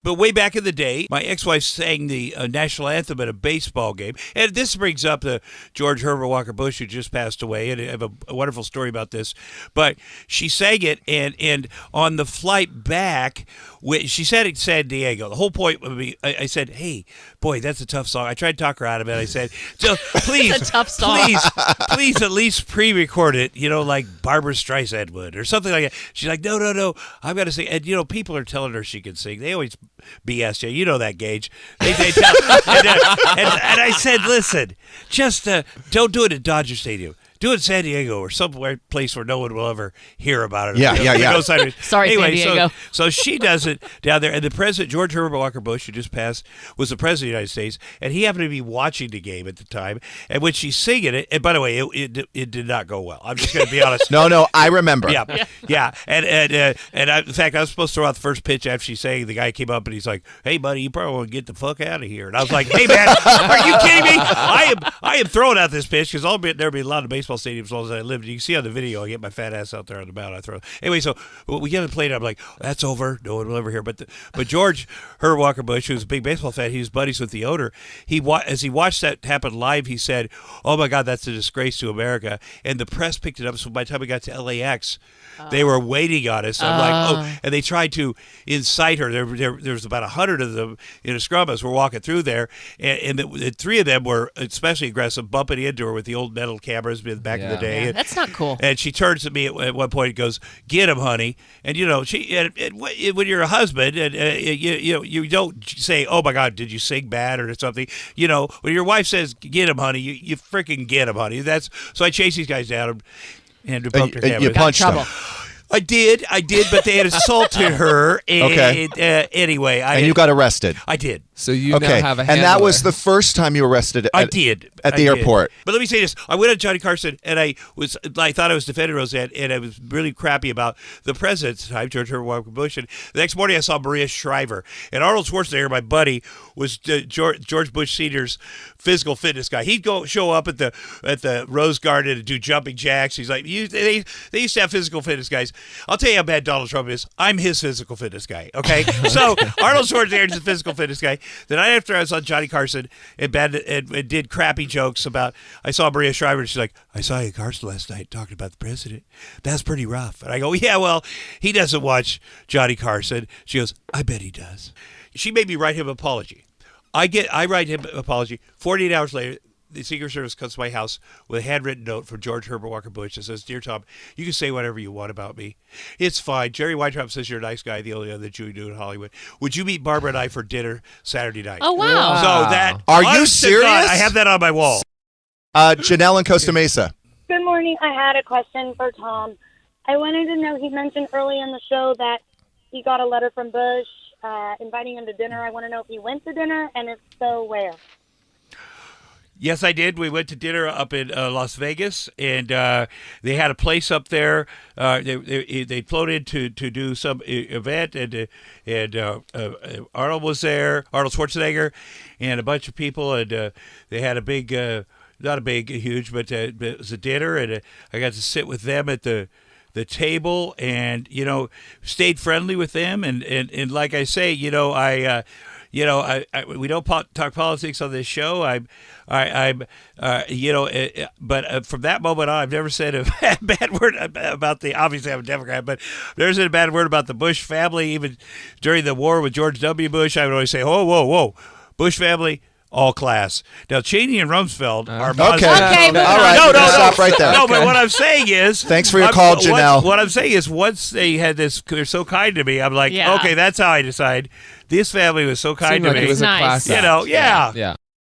But way back in the day, my ex-wife sang the national anthem at a baseball game. And this brings up George Herbert Walker Bush, who just passed away. And I have a wonderful story about this. But she sang it, and on the flight back, she said it in San Diego. The whole point would be, I said, hey, boy, that's a tough song. I tried to talk her out of it. I said, so please, It's a tough song. please at least pre-record it, like Barbara Streisand would or something like that. She's like, no, I've got to sing. And, people are telling her she can sing. They always BS you. You know that, Gage. They tell, and I said, listen, just don't do it at Dodger Stadium. Do it in San Diego or somewhere place where no one will ever hear about it. Yeah. Sorry, anyway, San Diego. So she does it down there. And the president, George Herbert Walker Bush, who just passed, was the president of the United States. And he happened to be watching the game at the time. And when she's singing it, and by the way, it did not go well. I'm just going to be honest. No, I remember. Yeah. And in fact, I was supposed to throw out the first pitch after she sang. The guy came up and he's like, hey, buddy, you probably want to get the fuck out of here. And I was like, hey, man, are you kidding me? I am throwing out this pitch because there'll be a lot of baseball stadiums as long as I lived. You can see on the video, I get my fat ass out there on the mound. I throw. Anyway, so we get to play it. I'm like, that's over. No one will ever hear. But George Herbert Walker Bush, who's a big baseball fan, he was buddies with the owner. As he watched that happen live, he said, oh my God, that's a disgrace to America. And the press picked it up. So by the time we got to LAX, they were waiting on us. I'm like, and they tried to incite her. There was about 100 of them in a scrum as we're walking through there. And the three of them were especially aggressive, bumping into her with the old metal cameras back in the day. Yeah, that's not cool. And she turns to me at one point and goes, get him, honey. And, when you're a husband, and you don't say, oh, my God, did you sing bad or something? When your wife says, get him, honey, you freaking get him, honey. So I chase these guys down and bumped her cameras. You punched them. I did, but they had assaulted her. Okay. Anyway. And you got arrted. I did. So you now have a handler. And that was the first time you were arrested at the airport. But let me say this. I went on Johnny Carson, and I thought I was defending Roseanne, and I was really crappy about the president at the time, George Herbert Walker Bush. And the next morning I saw Maria Shriver. And Arnold Schwarzenegger, my buddy, was George Bush Sr.'s physical fitness guy. He'd show up at the Rose Garden and do jumping jacks. He's like, they used to have physical fitness guys. I'll tell you how bad Donald Trump is. I'm his physical fitness guy, okay? So Arnold Schwarzenegger is a physical fitness guy. The night after I was on Johnny Carson and did crappy jokes about, I saw Maria Shriver and she's like, I saw you at Carson last night talking about the president. That's pretty rough. And I go, yeah, well, he doesn't watch Johnny Carson. She goes, I bet he does. She made me write him an apology. I write him an apology. 48 hours later, the Secret Service comes to my house with a handwritten note from George Herbert Walker Bush that says, Dear Tom, you can say whatever you want about me. It's fine. Jerry Weintraub says you're a nice guy, the only other Jew you knew in Hollywood. Would you meet Barbara and I for dinner Saturday night? Oh, wow. So that... Are you serious? God, I have that on my wall. Janelle in Costa Mesa. Good morning. I had a question for Tom. I wanted to know, he mentioned early in the show that he got a letter from Bush inviting him to dinner. I want to know if he went to dinner, and if so, where? Yes, I did. We went to dinner up in Las Vegas, and they had a place up there. They flown in to do some event, and Arnold was there, Arnold Schwarzenegger, and a bunch of people, and they had a big, not a huge, but it was a dinner, and I got to sit with them at the table, and stayed friendly with them, and like I say, I we don't talk politics on this show. But from that moment on, I've never said a bad word about obviously I'm a Democrat, but I've never said a bad word about the Bush family. Even during the war with George W. Bush, I would always say, whoa, Bush family, all class. Now, Cheney and Rumsfeld are Muslims. Okay, all right. No, stop right there. No, but what I'm saying is... Thanks for your call, Janelle. What I'm saying is once they had this, they're so kind to me, I'm like, okay, that's how I decide. This family was so kind to me. It was a class act. Yeah.